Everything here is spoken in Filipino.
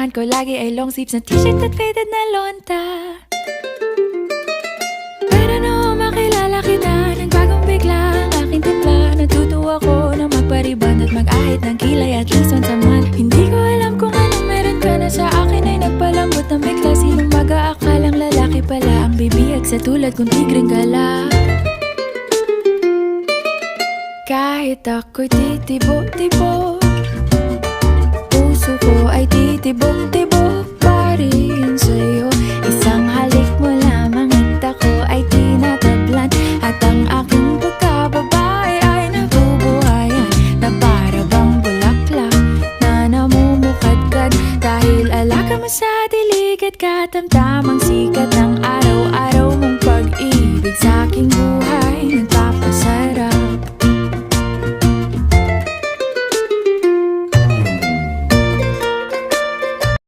Ko lagi ay long sleeves na t-shirt at faded na lonta. Pero noong makilala kita, nagbagong bigla ang aking timpla. Natutuwa ko na magpariban at mag-ahit ng kilay at least once a month. Hindi ko alam kung anong meron ka na sa akin ay nagpalambot ng bigla. Sinong mag-aakalang lalaki pala ang bibiyag sa tulad kong tigreng gala. Kahit ako'y titibo-tibo, puso ko ay titibok-tibok pa rin sa'yo. Isang halik mo lamang at ako ay tinatablan, at ang aking pagkababae ay nabubuhayan na para bang bulaklak na namumukadkad. Dahil alaga mo sa dilig at katamtamang sikat ng araw-araw mong pag-ibig sa aking buhay.